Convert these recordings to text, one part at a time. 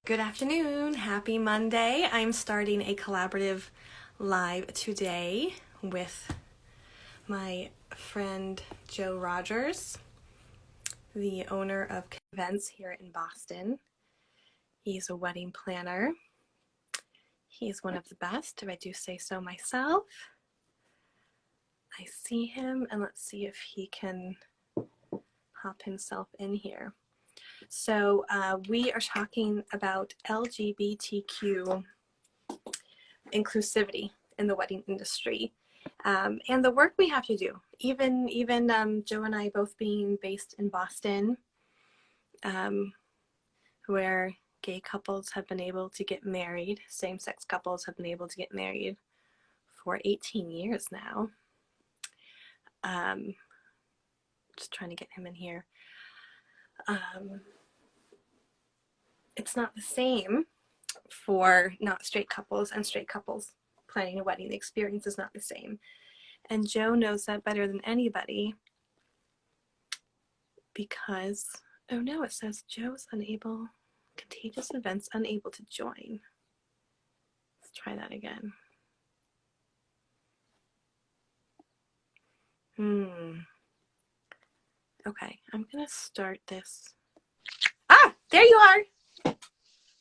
Good afternoon. Happy Monday. I'm starting a collaborative live today with my friend Joe Rogers, the owner of events here in Boston. He's a wedding planner. He's one of the best, if I do say so myself. I see him, and let's see if he can pop himself in here. So we are talking about LGBTQ inclusivity in the wedding industry, and the work we have to do. Even Joe and I both being based in Boston, where gay couples have been able to get married, same-sex couples have been able to get married for 18 years now. Just trying to get him in here. It's not the same for not straight couples and straight couples planning a wedding. The experience is not the same. And Joe knows that better than anybody because, oh no, it says Joe's unable, contagious events unable to join. Let's try that again. Okay, I'm gonna start this. Ah, there you are.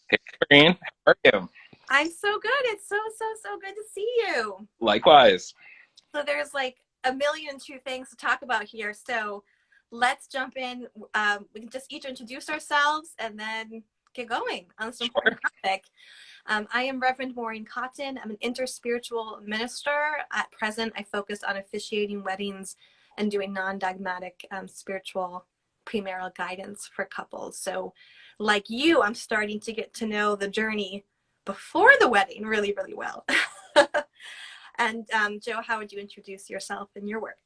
Hey, Corinne, how are you? I'm so good. It's so good to see you. Likewise. So there's like a million and two things to talk about here. So let's jump in. We can just each introduce ourselves and then get going on this important topic. I am Reverend Maureen Cotton. I'm an interspiritual minister. At present, I focus on officiating weddings and doing non-dogmatic spiritual premarital guidance for couples. So like you, I'm starting to get to know the journey before the wedding really, really well. And Joe, how would you introduce yourself and your work?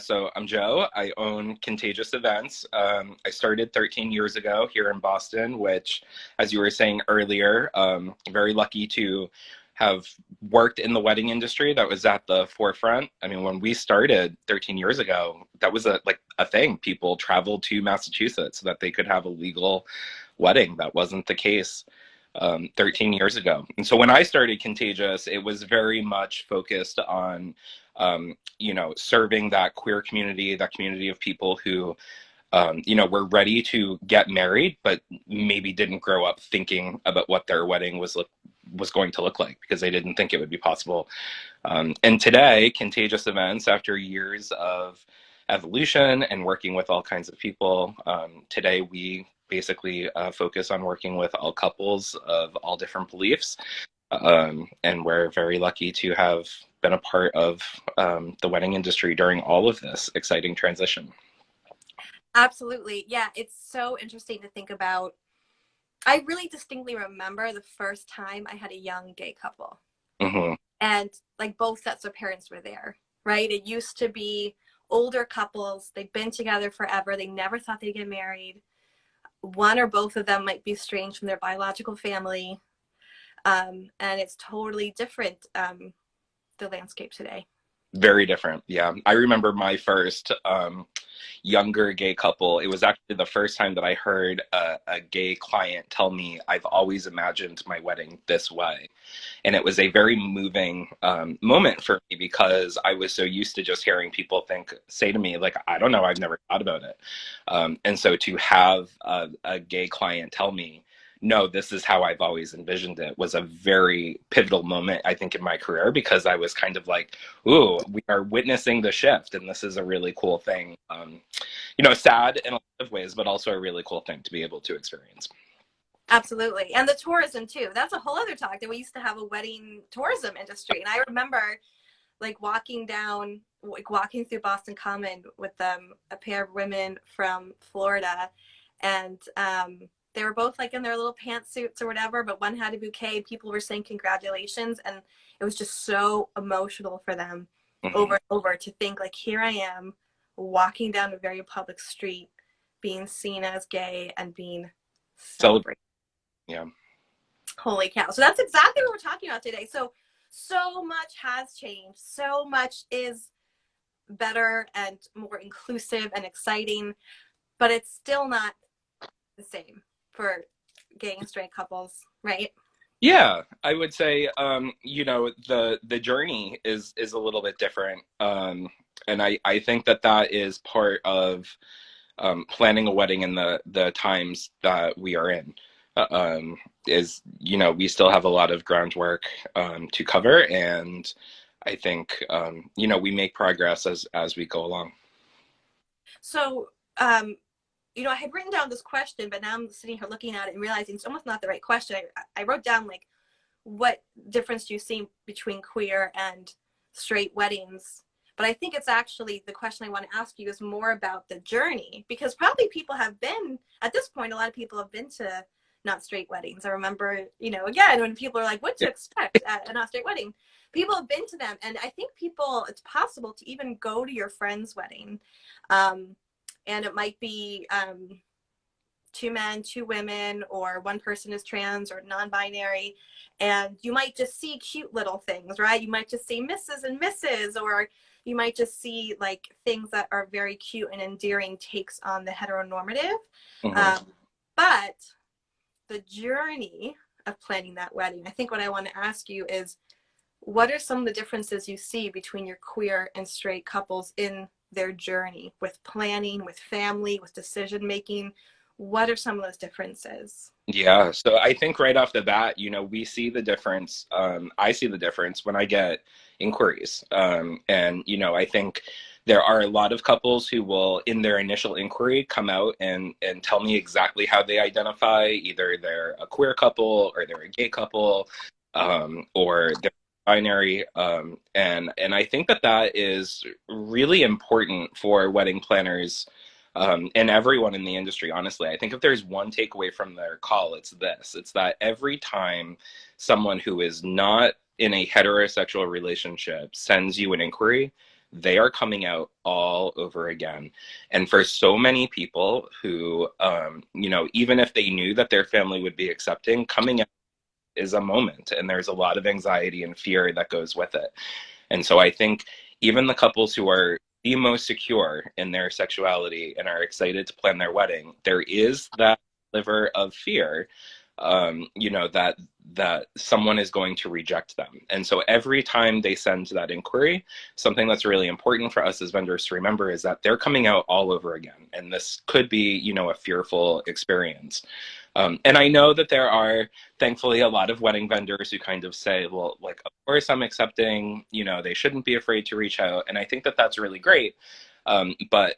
So I'm Joe. I own Contagious Events. I started 13 years ago here in Boston, which, as you were saying earlier, very lucky to have worked in the wedding industry that was at the forefront. I mean, when we started 13 years ago, that was a thing. People traveled to Massachusetts so that they could have a legal wedding. That wasn't the case 13 years ago. And so when I started Contagious, it was very much focused on serving that queer community, that community of people who, were ready to get married, but maybe didn't grow up thinking about what their wedding was going to look like because they didn't think it would be possible. And today, Contagious Events, after years of evolution and working with all kinds of people, today we basically focus on working with all couples of all different beliefs. And we're very lucky to have been a part of the wedding industry during all of this exciting transition. Absolutely. Yeah, it's so interesting to think about. I really distinctly remember the first time I had a young gay couple. Mm-hmm. And like both sets of parents were there, right? It used to be older couples. They'd been together forever. They never thought they'd get married. One or both of them might be estranged from their biological family. And it's totally different, the landscape today. Very different. Yeah. I remember my first younger gay couple. It was actually the first time that I heard a gay client tell me, I've always imagined my wedding this way. And it was a very moving moment for me because I was so used to just hearing people say to me, like, I don't know, I've never thought about it. And so to have a gay client tell me, no, this is how I've always envisioned it was a very pivotal moment, I think, in my career because I was kind of like, ooh, we are witnessing the shift and this is a really cool thing. Sad in a lot of ways, but also a really cool thing to be able to experience. Absolutely. And the tourism too. That's a whole other talk that we used to have a wedding tourism industry. And I remember walking through Boston Common with a pair of women from Florida, and they were both like in their little pantsuits or whatever, but one had a bouquet. People were saying congratulations, and it was just so emotional for them. Mm-hmm. over and over to think like, here I am walking down a very public street being seen as gay and being celebrated. Yeah. Holy cow. So that's exactly what we're talking about today. So much has changed. So much is better and more inclusive and exciting, but it's still not the same for gay and straight couples, right? Yeah, I would say, the journey is a little bit different, and I think that that is part of planning a wedding in the times that we are in. Is we still have a lot of groundwork to cover, and I think we make progress as we go along. So, I had written down this question, but now I'm sitting here looking at it and realizing it's almost not the right question. I wrote down like, what difference do you see between queer and straight weddings? But I think it's actually the question I want to ask you is more about the journey, because probably people have been, at this point, a lot of people have been to not straight weddings. I remember, again, when people are like, what to expect at a not straight wedding? People have been to them. And I think it's possible to even go to your friend's wedding. And it might be two men, two women, or one person is trans or non-binary. And you might just see cute little things, right? You might just see Mrs. and Mrs., or you might just see like things that are very cute and endearing takes on the heteronormative. Mm-hmm. But the journey of planning that wedding, I think what I want to ask you is, what are some of the differences you see between your queer and straight couples in their journey with planning, with family, with decision making? What are some of those differences? Yeah, so I think right off the bat, we see the difference. I see the difference when I get inquiries. And, I think there are a lot of couples who will, in their initial inquiry, come out and tell me exactly how they identify. Either they're a queer couple or they're a gay couple, or they're binary. And I think that that is really important for wedding planners and everyone in the industry, honestly. I think if there's one takeaway from their call, it's this. It's that every time someone who is not in a heterosexual relationship sends you an inquiry, they are coming out all over again. And for so many people who, even if they knew that their family would be accepting, coming out is a moment. And there's a lot of anxiety and fear that goes with it. And so I think even the couples who are the most secure in their sexuality and are excited to plan their wedding, there is that sliver of fear, that someone is going to reject them. And so every time they send that inquiry, something that's really important for us as vendors to remember is that they're coming out all over again. And this could be, a fearful experience. And I know that there are, thankfully, a lot of wedding vendors who kind of say, well, like, of course I'm accepting, they shouldn't be afraid to reach out. And I think that that's really great. But,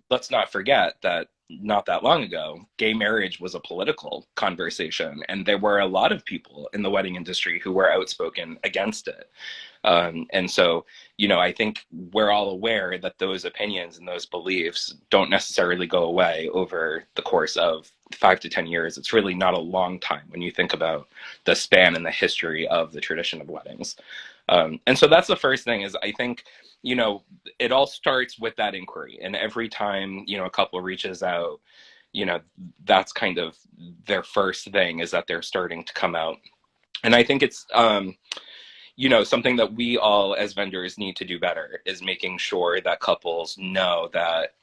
let's not forget that not that long ago, gay marriage was a political conversation. And there were a lot of people in the wedding industry who were outspoken against it. And so, I think we're all aware that those opinions and those beliefs don't necessarily go away over the course of 5 to 10 years. It's really not a long time when you think about the span and the history of the tradition of weddings. And so that's the first thing is I think, it all starts with that inquiry. And every time, a couple reaches out, that's kind of their first thing is that they're starting to come out. And I think it's, something that we all as vendors need to do better is making sure that couples know that,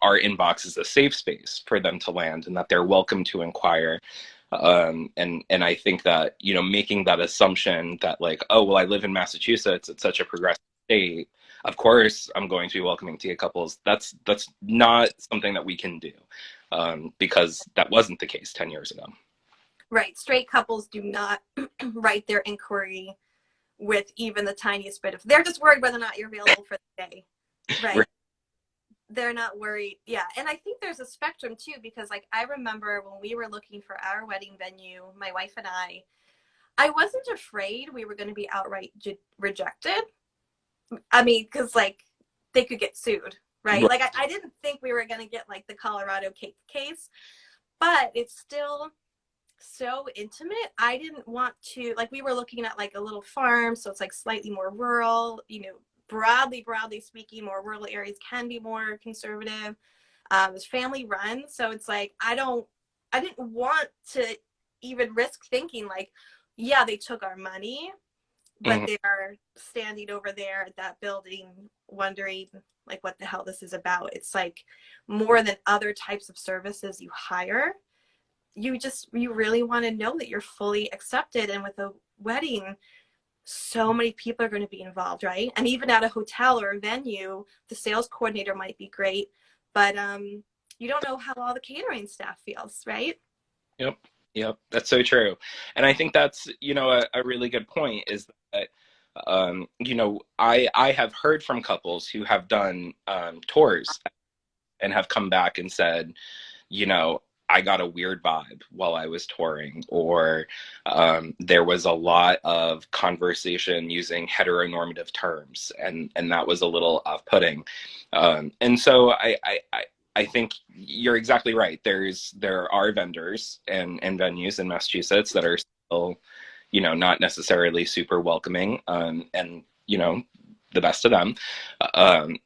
our inbox is a safe space for them to land and that they're welcome to inquire. And I think that, making that assumption that like, oh, well, I live in Massachusetts, it's such a progressive state. Of course, I'm going to be welcoming to gay couples. That's not something that we can do because that wasn't the case 10 years ago. Right. Straight couples do not write their inquiry with even the tiniest bit of, they're just worried whether or not you're available for the day. Right. They're not worried. Yeah. And I think there's a spectrum too, because like, I remember when we were looking for our wedding venue, my wife and I wasn't afraid we were going to be outright rejected. I mean, cause like they could get sued, right? Like I didn't think we were going to get like the Colorado case, but it's still so intimate. I didn't want to, like, we were looking at like a little farm, so it's like slightly more rural, broadly speaking, more rural areas can be more conservative. It's family run, so it's like I didn't want to even risk thinking like, yeah, they took our money, but they're standing over there at that building wondering like what the hell this is about. It's like more than other types of services you hire. you really want to know that you're fully accepted. And with a wedding, so many people are going to be involved, right? And even at a hotel or a venue, the sales coordinator might be great, but you don't know how all the catering staff feels, right? Yep. Yep. That's so true. And I think that's, a really good point is that, I have heard from couples who have done tours and have come back and said, you know, I got a weird vibe while I was touring, or there was a lot of conversation using heteronormative terms, and that was a little off-putting. And so I think you're exactly right. There are vendors and venues in Massachusetts that are still, not necessarily super welcoming, and the best of them.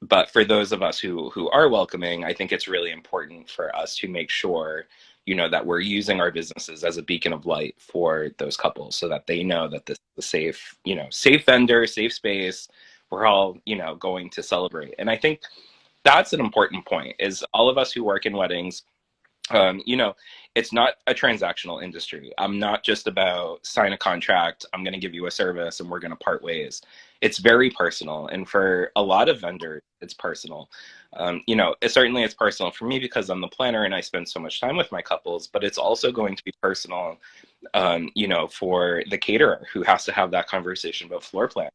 But for those of us who are welcoming, I think it's really important for us to make sure, that we're using our businesses as a beacon of light for those couples, so that they know that this is a safe vendor, safe space. We're all, going to celebrate. And I think that's an important point, is all of us who work in weddings, it's not a transactional industry. I'm not just about sign a contract, I'm going to give you a service and we're going to part ways. It's very personal. And for a lot of vendors, it's personal. Certainly it's personal for me because I'm the planner and I spend so much time with my couples, but it's also going to be personal, for the caterer who has to have that conversation about floor plan,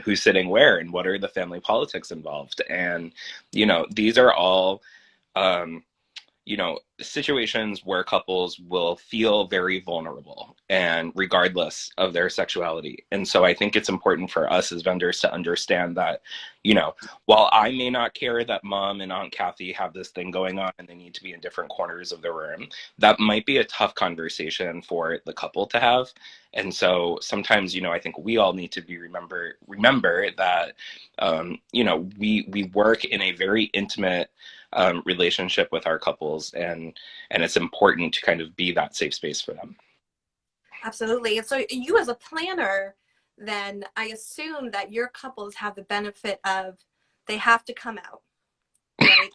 who's sitting where and what are the family politics involved. And, these are all, situations where couples will feel very vulnerable, and regardless of their sexuality. And so I think it's important for us as vendors to understand that, while I may not care that mom and Aunt Kathy have this thing going on and they need to be in different corners of the room, that might be a tough conversation for the couple to have. And so sometimes, I think we all need to remember that, we work in a very intimate relationship with our couples, and it's important to kind of be that safe space for them. Absolutely. And so you as a planner, then I assume that your couples have the benefit of, they have to come out, right?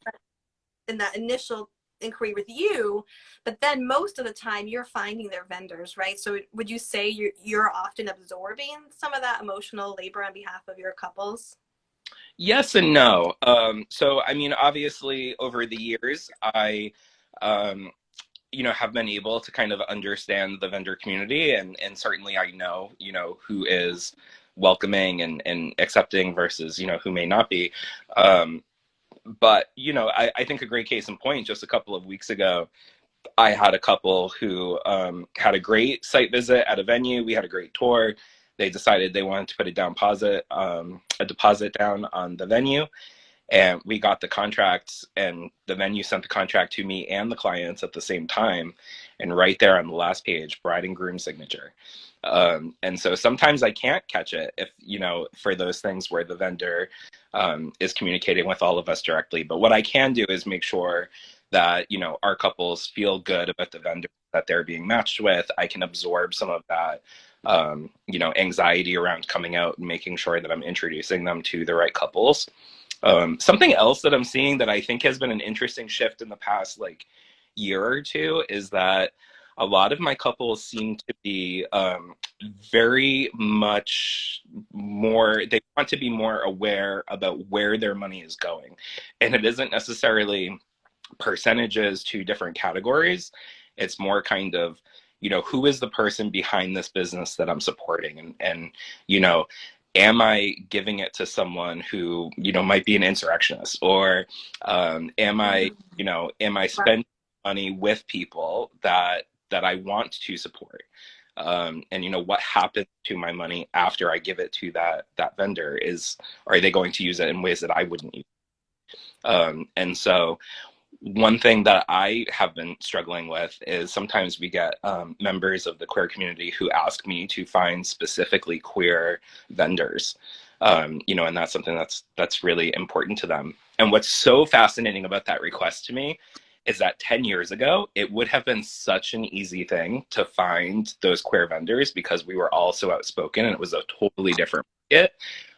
In that initial inquiry with you, but then most of the time you're finding their vendors, right? So would you say you're often absorbing some of that emotional labor on behalf of your couples? Yes and no. So, I mean, obviously, over the years, I, have been able to kind of understand the vendor community, and certainly I know, who is welcoming and accepting versus, who may not be. But, I think a great case in point, just a couple of weeks ago, I had a couple who had a great site visit at a venue. We had a great tour. They decided they wanted to put a deposit down on the venue, and we got the contracts, and the venue sent the contract to me and the clients at the same time, and right there on the last page, bride and groom signature. And so sometimes I can't catch it if, for those things where the vendor is communicating with all of us directly. But what I can do is make sure that, our couples feel good about the vendor that they're being matched with. I can absorb some of that, anxiety around coming out and making sure that I'm introducing them to the right couples. Something else that I'm seeing that I think has been an interesting shift in the past year or two is that a lot of my couples seem to be very much more, they want to be more aware about where their money is going. And it isn't necessarily percentages to different categories. It's more kind of, who is the person behind this business that I'm supporting? And am I giving it to someone who, might be an insurrectionist? Or am I spending money with people that I want to support? And what happens to my money after I give it to that vendor? Are they going to use it in ways that I wouldn't use? And so one thing that I have been struggling with is sometimes we get members of the queer community who ask me to find specifically queer vendors, and that's something that's really important to them. And what's so fascinating about that request to me is that 10 years ago, it would have been such an easy thing to find those queer vendors because we were all so outspoken and it was a totally different market.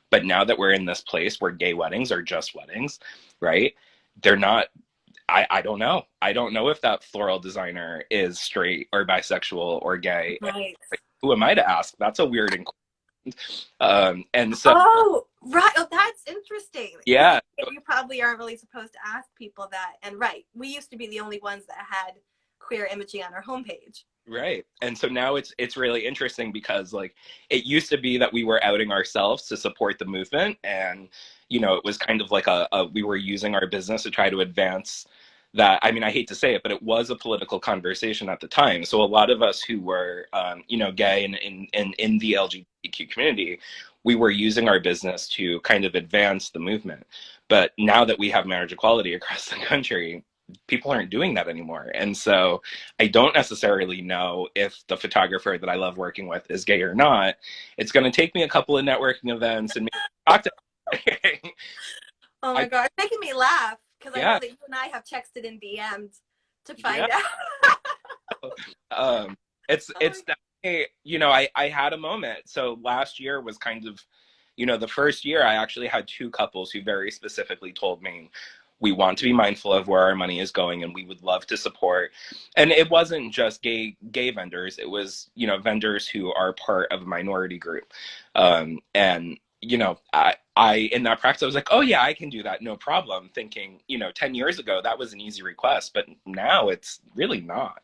But now that we're in this place where gay weddings are just weddings, right? They're not I don't know. I don't know if that floral designer is straight or bisexual or gay. Right. Like, who am I to ask? That's a weird and so Oh, right. Oh, that's interesting. Because yeah, you probably aren't really supposed to ask people that. And right, we used to be the only ones that had queer imaging on our homepage. right. And so now it's really interesting because like it used to be that we were outing ourselves to support the movement, and it was kind of like a we were using our business to try to advance that. I mean, I hate to say it, but it was a political conversation at the time. So a lot of us who were gay and in the LGBTQ community, we were using our business to kind of advance the movement. But now that we have marriage equality across the country, people aren't doing that anymore. And so I don't necessarily know if the photographer that I love working with is gay or not. It's going to take me a couple of networking events and maybe talk to Oh my I God, it's making me laugh because I know yeah, that you and I have texted and DM'd to yeah. find out. Um it's Oh definitely, I had a moment. So last year was kind of, the first year I actually had two couples who very specifically told me we want to be mindful of where our money is going and we would love to support. And it wasn't just gay vendors, it was, vendors who are part of a minority group. And I in that practice I was like, oh yeah, I can do that, no problem, thinking 10 years ago that was an easy request, but now it's really not.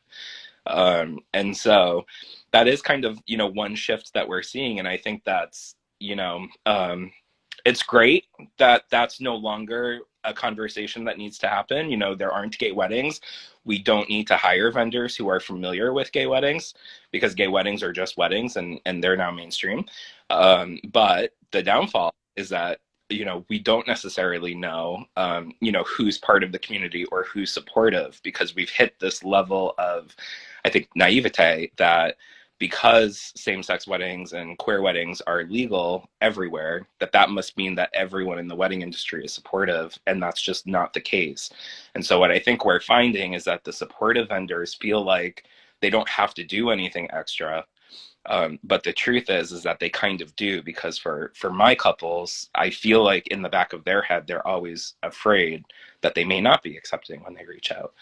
And so that is kind of, one shift that we're seeing. And I think that's, it's great that that's no longer a conversation that needs to happen. There aren't gay weddings. We don't need to hire vendors who are familiar with gay weddings, because gay weddings are just weddings, and they're now mainstream. But the downfall is that, we don't necessarily know, who's part of the community or who's supportive, because we've hit this level of, I think, naivete that because same-sex weddings and queer weddings are legal everywhere, that must mean that everyone in the wedding industry is supportive, and that's just not the case. And so what I think we're finding is that the supportive vendors feel like they don't have to do anything extra. But the truth is that they kind of do, because for my couples, I feel like in the back of their head, they're always afraid that they may not be accepting when they reach out.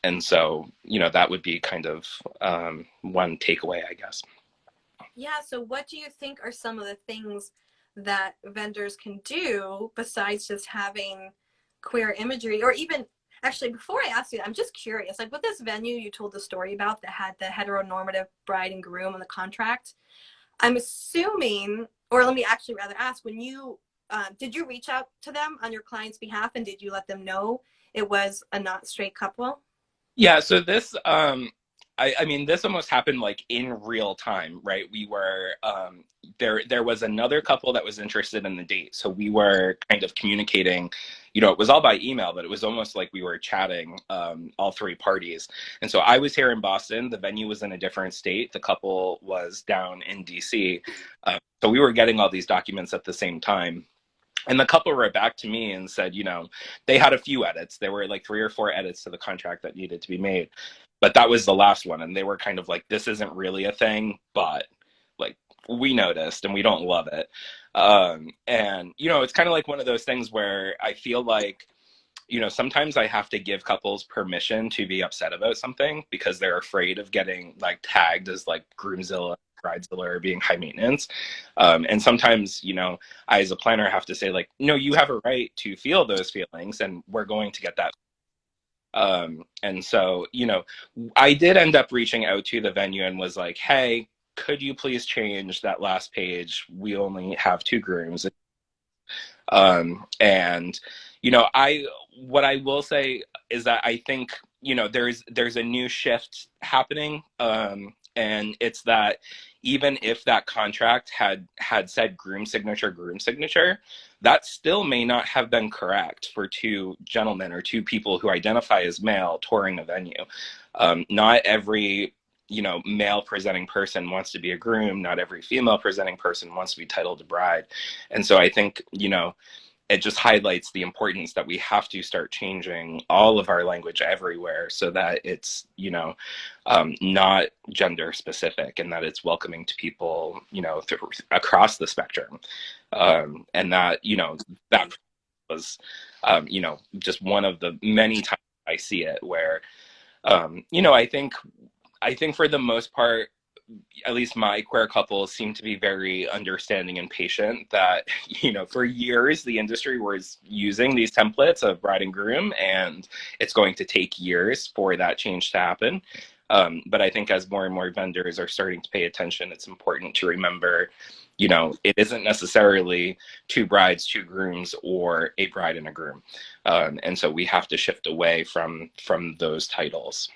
And so, that would be kind of one takeaway, I guess. yeah. So, what do you think are some of the things that vendors can do besides just having queer imagery? Or even, actually, before I ask you that, I'm just curious. Like with this venue you told the story about that had the heteronormative bride and groom on the contract, I'm assuming, or let me actually rather ask, when you did you reach out to them on your client's behalf, and did you let them know it was a not straight couple? Yeah, so this I mean this almost happened like in real time, right? We were there was another couple that was interested in the date. So we were kind of communicating, it was all by email, but it was almost like we were chatting, all three parties. And so I was here in Boston, the venue was in a different state, the couple was down in DC. So we were getting all these documents at the same time. And the couple wrote back to me and said, they had a few edits. There were like 3 or 4 edits to the contract that needed to be made. But that was the last one. And they were kind of like, this isn't really a thing, but like we noticed and we don't love it. And, it's kind of like one of those things where I feel like, sometimes I have to give couples permission to be upset about something because they're afraid of getting like tagged as like groomzilla, bridezilla, or being high maintenance. And sometimes, I as a planner have to say like, no, you have a right to feel those feelings, and we're going to get that. And so, I did end up reaching out to the venue and was like, hey, could you please change that last page? We only have 2 grooms. And I what I will say is that I think there's a new shift happening, and it's that even if that contract had said groom signature, that still may not have been correct for 2 gentlemen or 2 people who identify as male touring a venue. Not every male presenting person wants to be a groom. Not every female presenting person wants to be titled a bride. And so I think, it just highlights the importance that we have to start changing all of our language everywhere so that it's, not gender specific, and that it's welcoming to people, across the spectrum. And that, that was, just one of the many times I see it, where you know, I think for the most part, at least my queer couples seem to be very understanding and patient, that, you know, for years the industry was using these templates of bride and groom, and it's going to take years for that change to happen. But I think as more and more vendors are starting to pay attention, it's important to remember, you know, it isn't necessarily two brides, two grooms, or a bride and a groom. And so we have to shift away from those titles.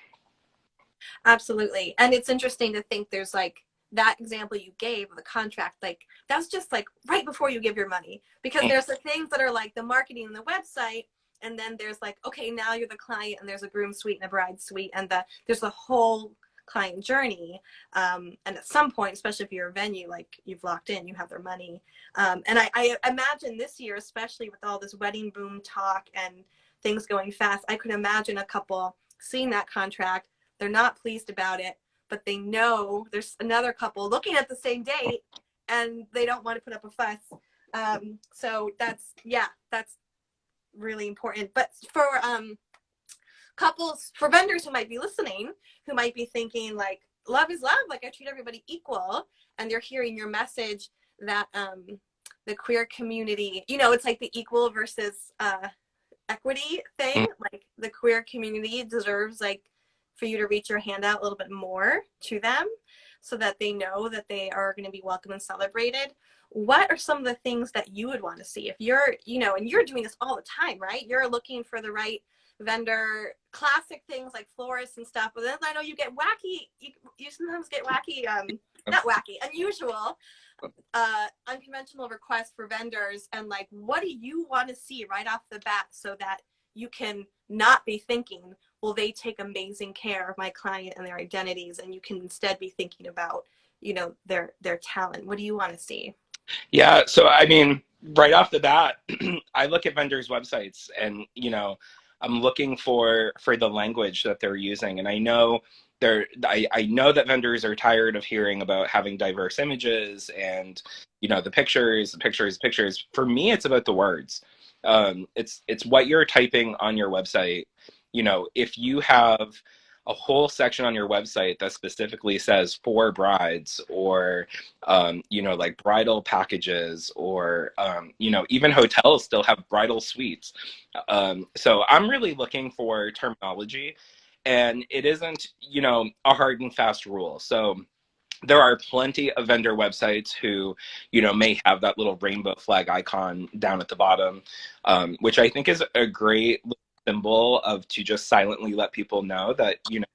Absolutely. And it's interesting to think there's like that example you gave of the contract, like that's just like right before you give your money, because there's the things that are like the marketing and the website, and then there's like, okay, now you're the client, and there's a groom suite and a bride suite, and there's a whole client journey. And at some point, especially if you're a venue, like you've locked in, you have their money. And I imagine this year, especially with all this wedding boom talk and things going fast, I could imagine a couple seeing that contract. They're not pleased about it, but they know there's another couple looking at the same date, and they don't want to put up a fuss. So that's really important. But for couples, for vendors who might be listening, who might be thinking like, love is love, like I treat everybody equal, and they're hearing your message that the queer community, you know, it's like the equal versus equity thing. Like the queer community deserves like for you to reach your hand out a little bit more to them, so that they know that they are going to be welcome and celebrated. What are some of the things that you would want to see if you're, you know, and you're doing this all the time, right? You're looking for the right vendor, classic things like florists and stuff, but then I know you get wacky, you sometimes get wacky, not wacky, unusual, unconventional requests for vendors. And like, what do you want to see right off the bat so that you can not be thinking, will they take amazing care of my client and their identities, and you can instead be thinking about, you know, their talent? What do you want to see? Yeah, so I mean, right off the bat, I look at vendors' websites, and you know, I'm looking for the language that they're using, and I know that vendors are tired of hearing about having diverse images and, you know, the pictures, pictures, pictures. For me, it's about the words. It's what you're typing on your website. You know, if you have a whole section on your website that specifically says for brides, or you know, like bridal packages, or you know, even hotels still have bridal suites. So I'm really looking for terminology, and it isn't, you know, a hard and fast rule. So there are plenty of vendor websites who, you know, may have that little rainbow flag icon down at the bottom, which I think is a great symbol of to just silently let people know that, you know,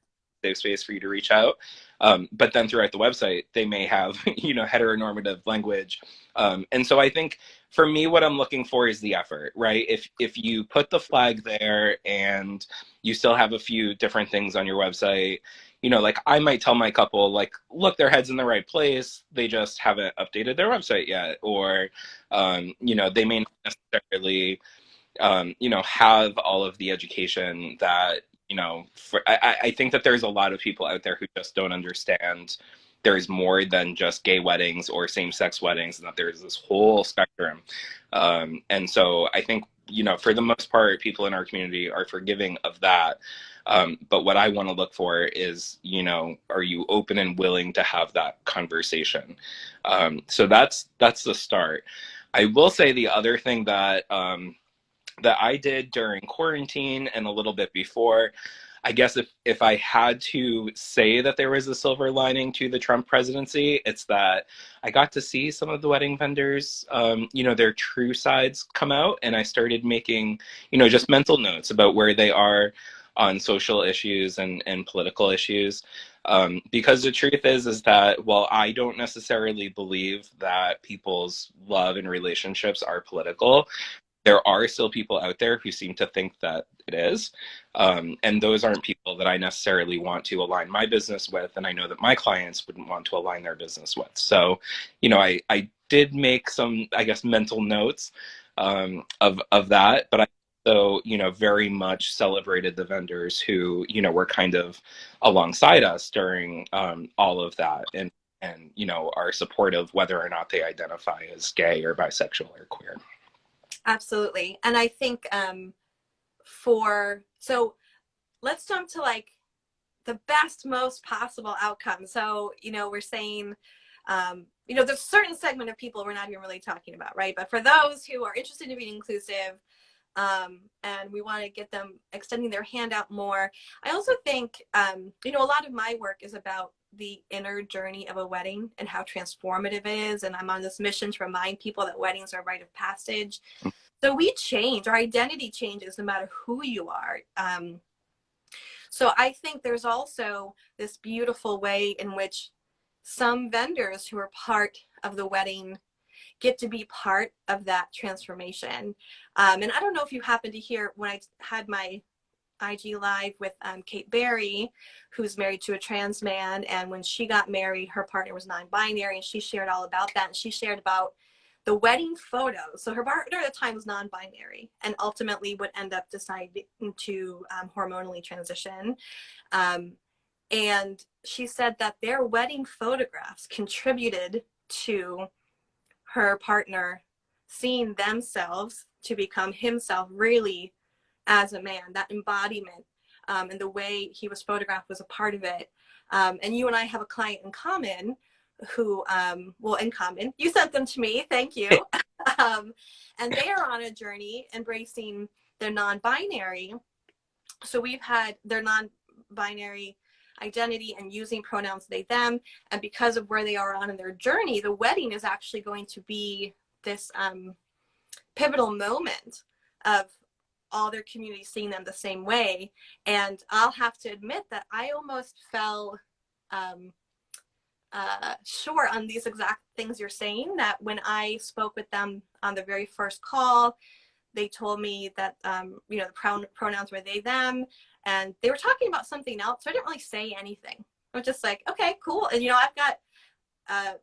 safe space for you to reach out. But then throughout the website, they may have, you know, heteronormative language. And so I think for me, what I'm looking for is the effort, right? If you put the flag there and you still have a few different things on your website, you know, like I might tell my couple, like, look, their head's in the right place. They just haven't updated their website yet. Or, you know, they may not necessarily, you know, have all of the education that, you know, I think that there's a lot of people out there who just don't understand there's more than just gay weddings or same-sex weddings, and that there's this whole spectrum. And so I think, you know, for the most part, people in our community are forgiving of that. But what I want to look for is, you know, are you open and willing to have that conversation? So that's the start. I will say the other thing that that I did during quarantine and a little bit before, I guess if I had to say that there was a silver lining to the Trump presidency, it's that I got to see some of the wedding vendors, you know, their true sides come out, and I started making, you know, just mental notes about where they are on social issues and political issues. Because the truth is that while I don't necessarily believe that people's love and relationships are political, there are still people out there who seem to think that it is. And those aren't people that I necessarily want to align my business with. And I know that my clients wouldn't want to align their business with. So, you know, I did make some, I guess, mental notes of that. But I also, you know, very much celebrated the vendors who, you know, were kind of alongside us during all of that. And, you know, are supportive whether or not they identify as gay or bisexual or queer. Absolutely. And I think so let's jump to like the best, most possible outcome. So, we're saying, there's a certain segment of people we're not even really talking about, right? But for those who are interested in being inclusive, and we want to get them extending their hand out more. I also think, a lot of my work is about the inner journey of a wedding and how transformative it is. And I'm on this mission to remind people that weddings are a rite of passage. So we change, our identity changes no matter who you are. So I think there's also this beautiful way in which some vendors who are part of the wedding get to be part of that transformation. And I don't know if you happened to hear when I had my IG Live with Kate Berry, who's married to a trans man. And when she got married, her partner was non-binary, and she shared all about that. And she shared about the wedding photos. So her partner at the time was non-binary and ultimately would end up deciding to hormonally transition. And she said that their wedding photographs contributed to her partner seeing themselves to become himself really as a man, that embodiment, and the way he was photographed was a part of it. And you and I have a client in common who, in common, you sent them to me, thank you. And they are on a journey embracing their non-binary. So we've had their non-binary identity and using pronouns they, them. And because of where they are on in their journey, the wedding is actually going to be this pivotal moment of all their community seeing them the same way. And I'll have to admit that I almost fell short on these exact things you're saying, that when I spoke with them on the very first call, they told me that, the pronouns were they, them, and they were talking about something else. So I didn't really say anything. I was just like, okay, cool. And, I've got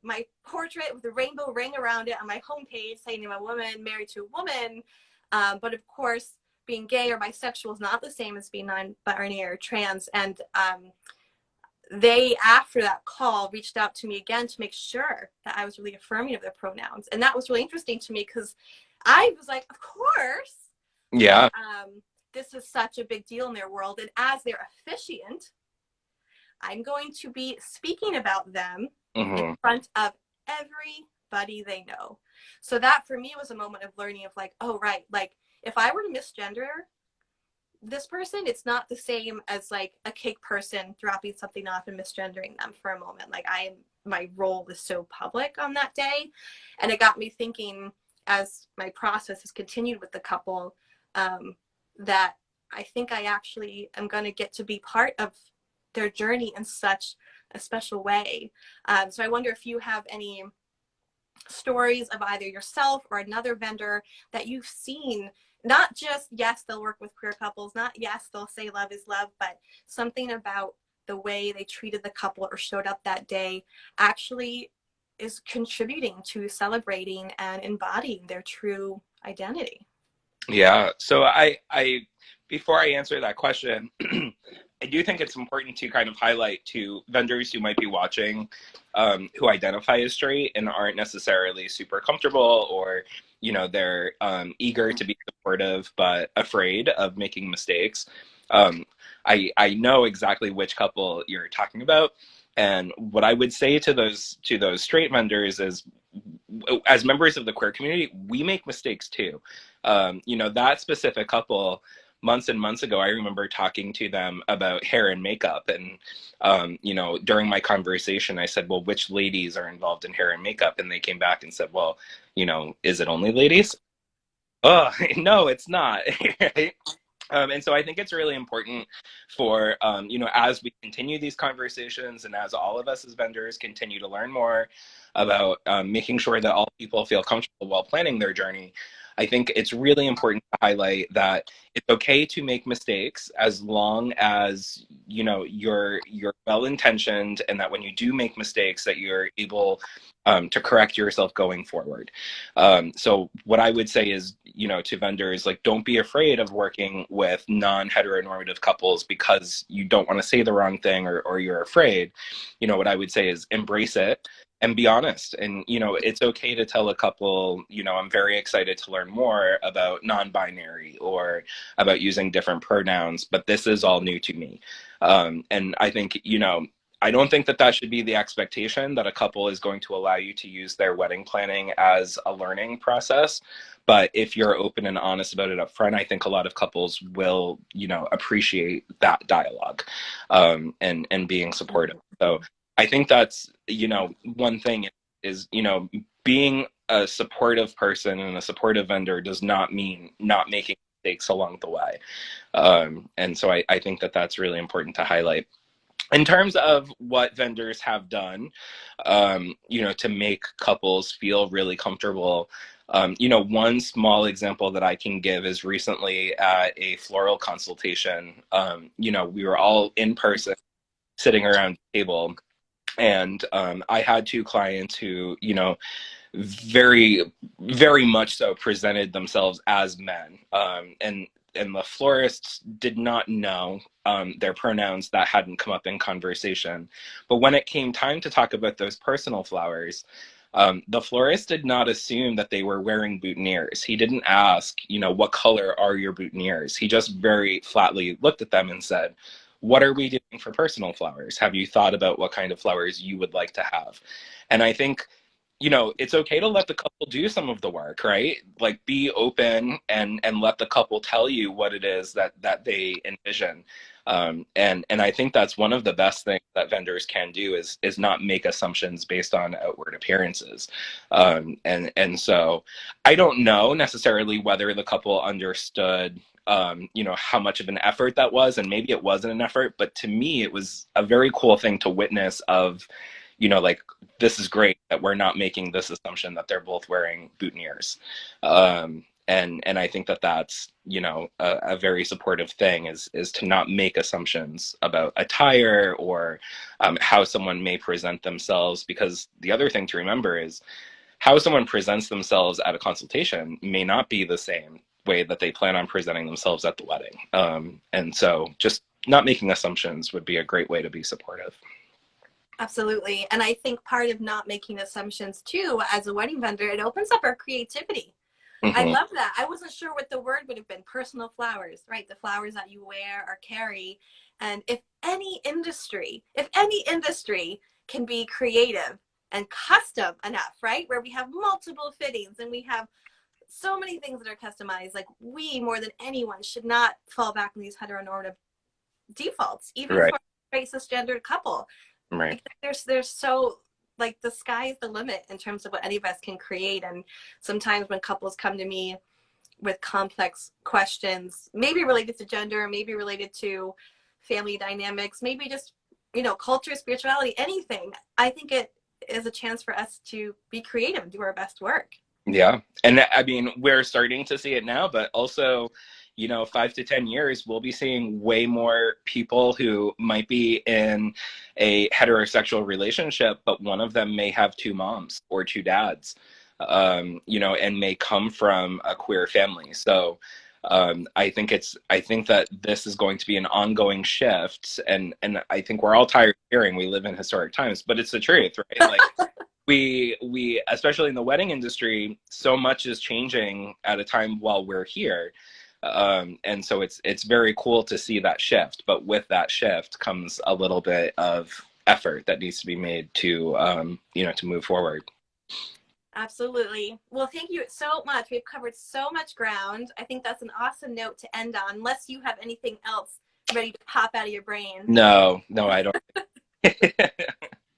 my portrait with a rainbow ring around it on my homepage saying I'm a woman married to a woman. But of course, being gay or bisexual is not the same as being non-binary or trans. And they, after that call, reached out to me again to make sure that I was really affirming of their pronouns. And that was really interesting to me because I was like, of course. Yeah. This is such a big deal in their world. And as their officiant, I'm going to be speaking about them in front of everybody they know. So that for me was a moment of learning of like, oh, right. Like if I were to misgender this person, it's not the same as like a cake person dropping something off and misgendering them for a moment. Like my role is so public on that day. And it got me thinking as my process has continued with the couple, that I think I actually am going to get to be part of their journey in such a special way. So I wonder if you have any stories of either yourself or another vendor that you've seen, not just, yes, they'll work with queer couples, not, yes, they'll say love is love, but something about the way they treated the couple or showed up that day actually is contributing to celebrating and embodying their true identity. Yeah. So I before I answer that question, I do think it's important to kind of highlight to vendors who might be watching, who identify as straight and aren't necessarily super comfortable, or they're eager to be supportive but afraid of making mistakes. I know exactly which couple you're talking about, and what I would say to those straight vendors is, as members of the queer community, we make mistakes too. That specific couple, months and months ago, I remember talking to them about hair and makeup. And, during my conversation, I said, well, which ladies are involved in hair and makeup? And they came back and said, well, is it only ladies? Oh, no, it's not. Right? And so I think it's really important for, as we continue these conversations and as all of us as vendors continue to learn more about making sure that all people feel comfortable while planning their journey, I think it's really important to highlight that it's okay to make mistakes as long as, you're well-intentioned, and that when you do make mistakes that you're able to correct yourself going forward. So what I would say is, to vendors, like, don't be afraid of working with non-heteronormative couples because you don't want to say the wrong thing or you're afraid. What I would say is embrace it. and be honest. And, it's okay to tell a couple, I'm very excited to learn more about non-binary or about using different pronouns, but this is all new to me. And I think, I don't think that that should be the expectation, that a couple is going to allow you to use their wedding planning as a learning process. But if you're open and honest about it up front, I think a lot of couples will, appreciate that dialogue, and being supportive. So I think that's, one thing is, being a supportive person and a supportive vendor does not mean not making mistakes along the way. And so I think that that's really important to highlight. In terms of what vendors have done, to make couples feel really comfortable, one small example that I can give is recently at a floral consultation. We were all in person sitting around the table, and I had two clients who, very, very much so presented themselves as men. And the florists did not know their pronouns. That hadn't come up in conversation. But when it came time to talk about those personal flowers, the florist did not assume that they were wearing boutonnieres. He didn't ask, what color are your boutonnieres? He just very flatly looked at them and said, what are we doing for personal flowers? Have you thought about what kind of flowers you would like to have? And I think, it's okay to let the couple do some of the work, right? Like, be open and let the couple tell you what it is that they envision. And I think that's one of the best things that vendors can do is not make assumptions based on outward appearances. And so I don't know necessarily whether the couple understood how much of an effort that was, and maybe it wasn't an effort, but to me, it was a very cool thing to witness of, like, this is great that we're not making this assumption that they're both wearing boutonnieres. And I think that that's, a very supportive thing is to not make assumptions about attire or how someone may present themselves, because the other thing to remember is how someone presents themselves at a consultation may not be the same way that they plan on presenting themselves at the wedding. And so just not making assumptions would be a great way to be supportive. Absolutely. And I think part of not making assumptions too, as a wedding vendor, it opens up our creativity. I Mm-hmm. love that. I wasn't sure what the word would have been. Personal flowers, right? The flowers that you wear or carry. And if any industry can be creative and custom enough, right? Where we have multiple fittings and we have so many things that are customized, like, we more than anyone should not fall back on these heteronormative defaults, even Right. for a cisgendered couple. Right. Because there's so, like, the sky's the limit in terms of what any of us can create. And sometimes when couples come to me with complex questions, maybe related to gender, maybe related to family dynamics, maybe just, culture, spirituality, anything, I think it is a chance for us to be creative and do our best work. Yeah. And I mean, we're starting to see it now, but also, 5 to 10 years, we'll be seeing way more people who might be in a heterosexual relationship, but one of them may have two moms or two dads, and may come from a queer family. So I think that this is going to be an ongoing shift. And I think we're all tired of hearing we live in historic times, but it's the truth, right? Like, we especially in the wedding industry, so much is changing at a time while we're here, and so it's very cool to see that shift, but with that shift comes a little bit of effort that needs to be made to to move forward. Absolutely. Well, thank you so much. We've covered so much ground. I think that's an awesome note to end on, unless you have anything else ready to pop out of your brain. No, I don't.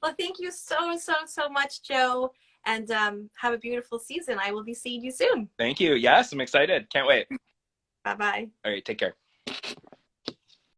Well, thank you so much, Joe, and have a beautiful season. I will be seeing you soon. Thank you. Yes, I'm excited. Can't wait. Bye-bye. All right, take care.